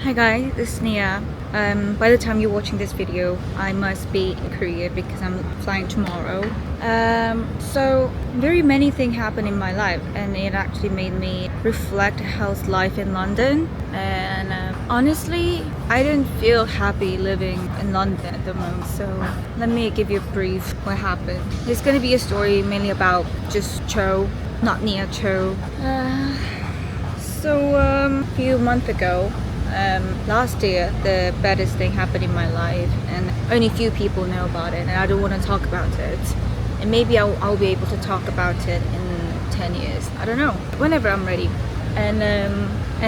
Hi guys, this is Nia. By the time you're watching this video, I must be in Korea because I'm flying tomorrow. So very many things happened in my life, and it actually made me reflect how's life in London. And honestly, I didn't feel happy living in London at the moment. So let me give you a brief what happened. It's gonna be a story mainly about just Cho, not Nia Cho. A few months ago, last year, the baddest thing happened in my life, and only few people know about it, and I don't want to talk about it. And maybe I'll be able to talk about it in 10 years. I don't know, whenever I'm ready. And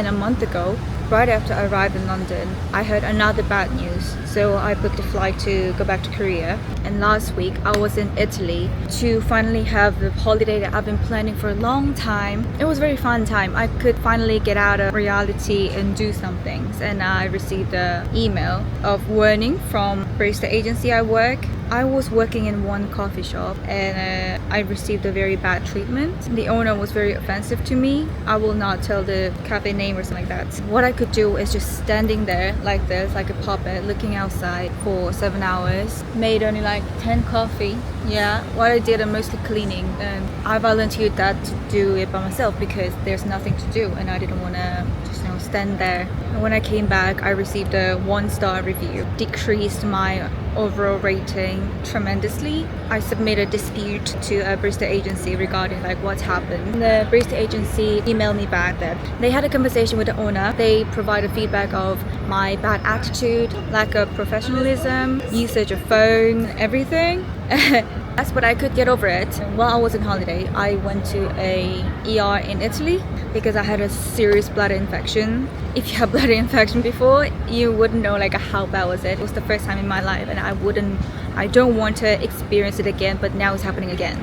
a month ago, right after I arrived in London, I heard another bad news. So I booked a flight to go back to Korea. And last week I was in Italy to finally have the holiday that I've been planning for a long time. It was a very fun time. I could finally get out of reality and do some things. And I received an email of warning from barista agency I work. I was working in one coffee shop and I received a very bad treatment. The owner was very offensive to me. I will not tell the cafe name or something like that. What I could do is just standing there like this, like a puppet, looking outside for 7 hours. Made only like 10 coffee. Yeah, what I did, I'm mostly cleaning. And I volunteered that to do it by myself because there's nothing to do and I didn't want to just stand there. And when I came back, I received a 1-star review. Decreased my overall rating tremendously. I submitted a dispute to a barista agency regarding like what's happened. The barista agency emailed me back that they had a conversation with the owner. They provided feedback of my bad attitude, lack of professionalism, usage of phone, everything. That's what I could get over it. While I was on holiday, I went to a ER in Italy because I had a serious bladder infection. If you have bladder infection before, you wouldn't know like how bad was it. It was the first time in my life and I don't want to experience it again, but now it's happening again.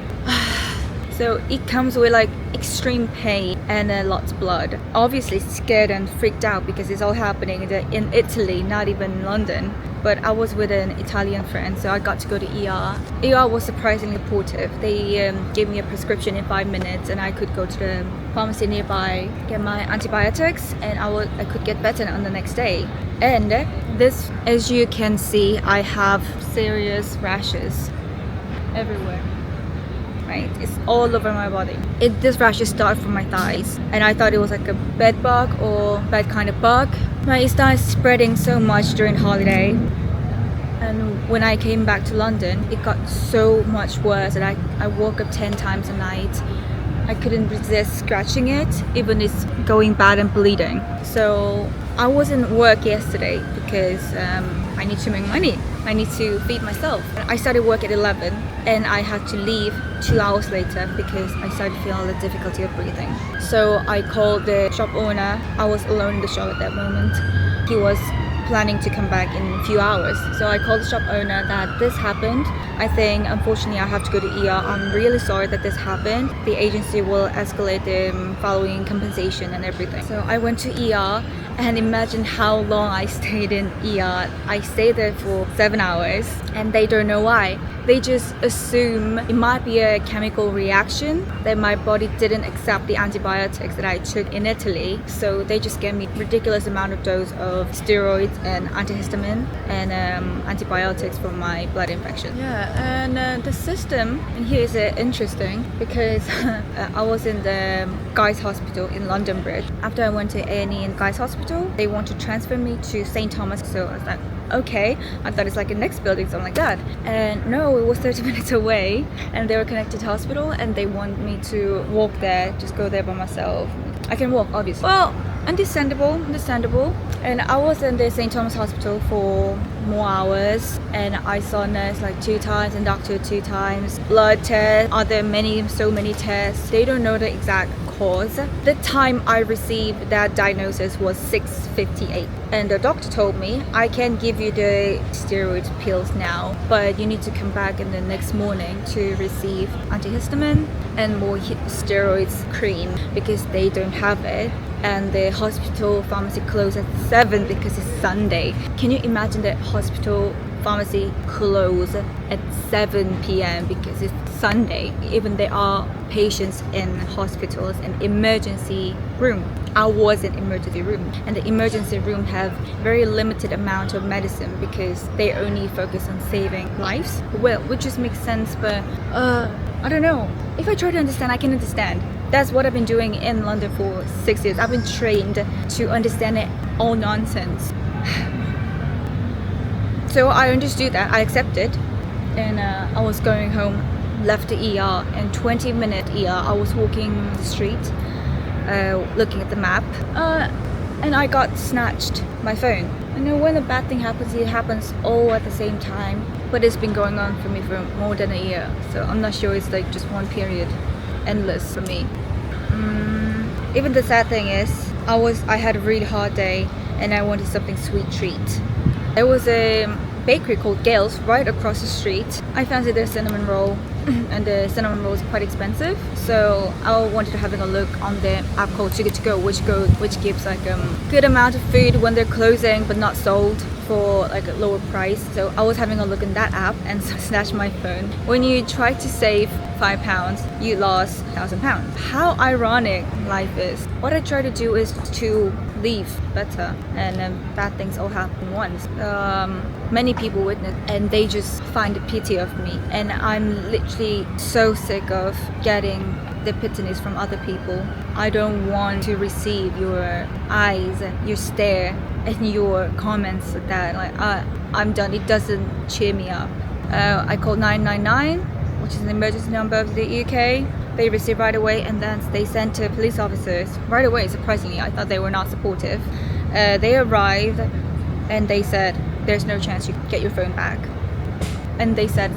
So it comes with like extreme pain and lots of blood. Obviously scared and freaked out because it's all happening in Italy, not even in London. But I was with an Italian friend, so I got to go to ER. ER was surprisingly supportive. They gave me a prescription in 5 minutes and I could go to the pharmacy nearby, get my antibiotics, and I could get better on the next day. And this, as you can see, I have serious rashes everywhere. Right? It's all over my body. This rashes start from my thighs, and I thought it was like a bed bug or bad kind of bug. But it started spreading so much during holiday, and when I came back to London, it got so much worse, and I woke up 10 times a night. I couldn't resist scratching it, even it's going bad and bleeding. So I wasn't work yesterday because I need to make money. I need to feed myself. I started work at 11 and I had to leave 2 hours later because I started feeling the difficulty of breathing. So I called the shop owner. I was alone in the shop at that moment. He was planning to come back in a few hours. So I called the shop owner that this happened. I think unfortunately I have to go to ER. I'm really sorry that this happened. The agency will escalate the following compensation and everything. So I went to ER and imagine how long I stayed in ER. I stayed there for 7 hours and they don't know why. They just assume it might be a chemical reaction that my body didn't accept the antibiotics that I took in Italy. So they just gave me ridiculous amount of dose of steroids and antihistamine and antibiotics for my blood infection. Yeah, and the system, and here is interesting because I was in the Guy's Hospital in London Bridge. After I went to A&E in Guy's Hospital, they want to transfer me to St. Thomas. So I was like, okay, I thought it's like a next building, something like that. And no, it was 30 minutes away and they were connected to hospital and they want me to walk there, just go there by myself. I can walk, obviously. Well, understandable. And I was in the St. Thomas Hospital for more hours and I saw a nurse like 2 times and doctor 2 times. Blood tests, so many tests. They don't know the exact cause. The time I received that diagnosis was 6:58 and the doctor told me I can give you the steroid pills now, but you need to come back in the next morning to receive antihistamine and more steroids cream because they don't have it. And the hospital pharmacy closed at 7 because it's Sunday. Can you imagine the hospital pharmacy close at 7 p.m. because it's Sunday. Even there are patients in hospitals and emergency room. I was in emergency room, and the emergency room have very limited amount of medicine because they only focus on saving lives. Well, which just makes sense, but I don't know. If I try to understand, I can understand. That's what I've been doing in London for 6 years. I've been trained to understand it all nonsense. So I understood that, I accepted, and I was going home, left the ER, and 20-minute ER, I was walking the street, looking at the map, and I got snatched my phone. You know, when a bad thing happens, it happens all at the same time, but it's been going on for me for more than a year, so I'm not sure it's like just one period, endless for me. Even the sad thing is, I had a really hard day, and I wanted something sweet treat. There was a bakery called Gale's right across the street. I fancied their cinnamon roll, and the cinnamon roll is quite expensive, so I wanted to have a look on the app called Too Good To Go, which gives like good amount of food when they're closing but not sold for like a lower price. So I was having a look in that app and snatched my phone. When you try to save £5, you lost £1,000. How ironic life is. What I try to do is to leave better, and bad things all happen once. Many people witness, and they just find pity of me, and I'm literally so sick of getting the pities from other people. I don't want to receive your eyes and your stare and your comments that like I'm done. It doesn't cheer me up. I called 999, which is an emergency number of the UK. They received right away, and then they sent to police officers right away. Surprisingly, I thought they were not supportive. They arrived and they said there's no chance you get your phone back, and they said,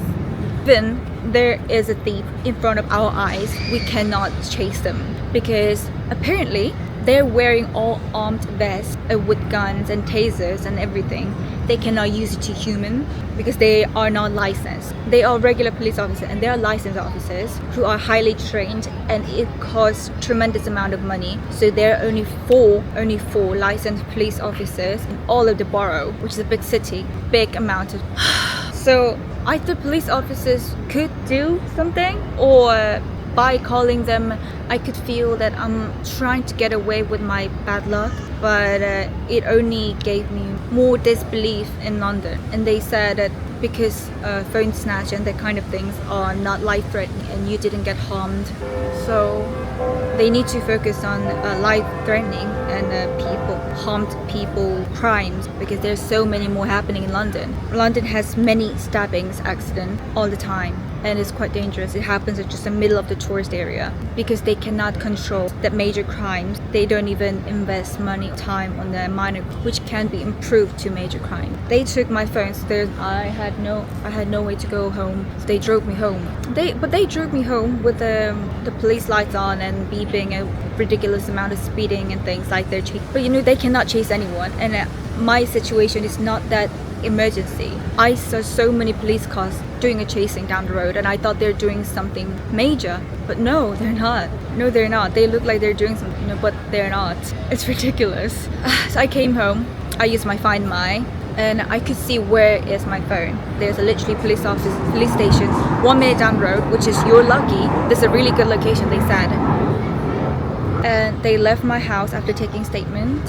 Vin, there is a thief in front of our eyes, we cannot chase them, because apparently they're wearing all armed vests with guns and tasers and everything. They cannot use it to human because they are not licensed. They are regular police officers, and they are licensed officers who are highly trained, and it costs tremendous amount of money. So there are only four licensed police officers in all of the borough, which is a big city, big amount of. So I thought police officers could do something, or by calling them, I could feel that I'm trying to get away with my bad luck, but it only gave me more disbelief in London. And they said that because phone snatch and that kind of things are not life-threatening and you didn't get harmed, so they need to focus on life-threatening and harmed people crimes, because there's so many more happening in London. London has many stabbings, accidents all the time, and it's quite dangerous. It happens at just the middle of the tourist area because they cannot control the major crimes. They don't even invest money, time on the minor, which can be improved to major crime. They took my phone, so I had no way to go home. So they drove me home. They drove me home with the police lights on and beeping, a ridiculous amount of speeding and things like they're chasing. But you know, they cannot chase anyone, and my situation is not that emergency. I saw so many police cars doing a chasing down the road, and I thought they're doing something major, but no, they're not. No, they're not. They look like they're doing something, but they're not. It's ridiculous. So I came home, I used my Find My, and I could see where is my phone. There's a literally police station 1 minute down the road, which is, you're lucky. This is a really good location, they said. And they left my house after taking statement.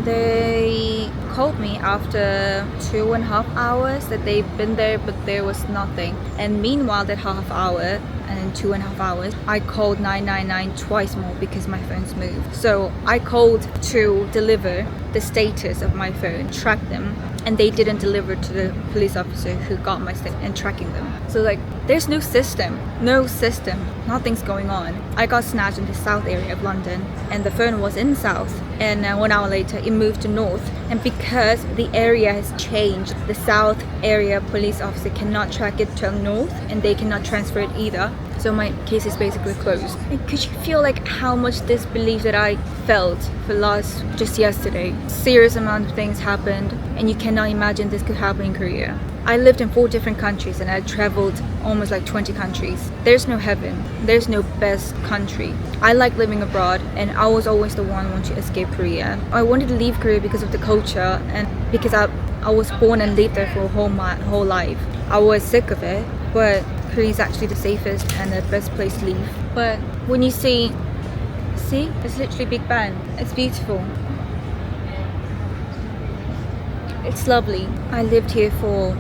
They called me after 2.5 hours that they've been there, but there was nothing. And meanwhile, that half hour and 2.5 hours, I called 999 twice more because my phone's moved. So I called to deliver the status of my phone, track them, and they didn't deliver to the police officer who got my statement and tracking them. So like, there's no system, nothing's going on. I got snatched in the south area of London, and the phone was in south, and 1 hour later it moved to north. And because the area has changed, the south area police officer cannot track it to north, and they cannot transfer it either. So my case is basically closed. And could you feel like how much disbelief that I felt for just yesterday? Serious amount of things happened, and you cannot imagine this could happen in Korea. I lived in 4 different countries and I traveled almost like 20 countries. There's no heaven. There's no best country. I like living abroad and I was always the one wanting to escape Korea. I wanted to leave Korea because of the culture and because I was born and lived there for my whole life. I was sick of it, but Korea is actually the safest and the best place to live. But when you see, it's literally Big Ben. It's beautiful. It's lovely. I lived here for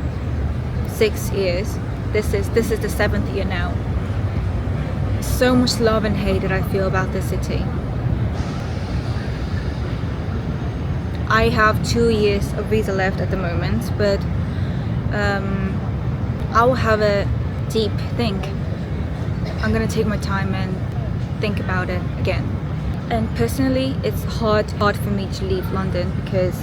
6 years. This is the 7th year now. So much love and hate that I feel about this city. I have 2 years of visa left at the moment, but I will have a deep think. I'm gonna take my time and think about it again. And personally, it's hard for me to leave London because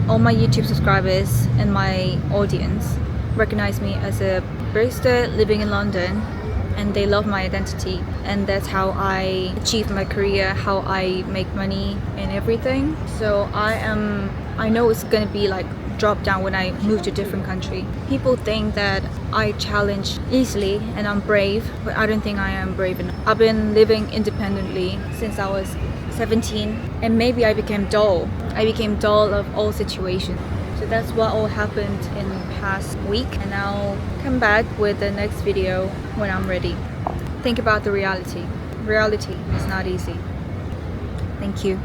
all my YouTube subscribers and my audience recognize me as a barista living in London, and they love my identity, and that's how I achieve my career, how I make money and everything. So I know it's gonna be like drop down when I move to a different country. People think that I challenge easily and I'm brave, but I don't think I am brave enough. I've been living independently since I was 17, and maybe I became dull. I became dull of all situations. So that's what all happened in the past week, and I'll come back with the next video when I'm ready. Think about the reality. Reality is not easy. Thank you.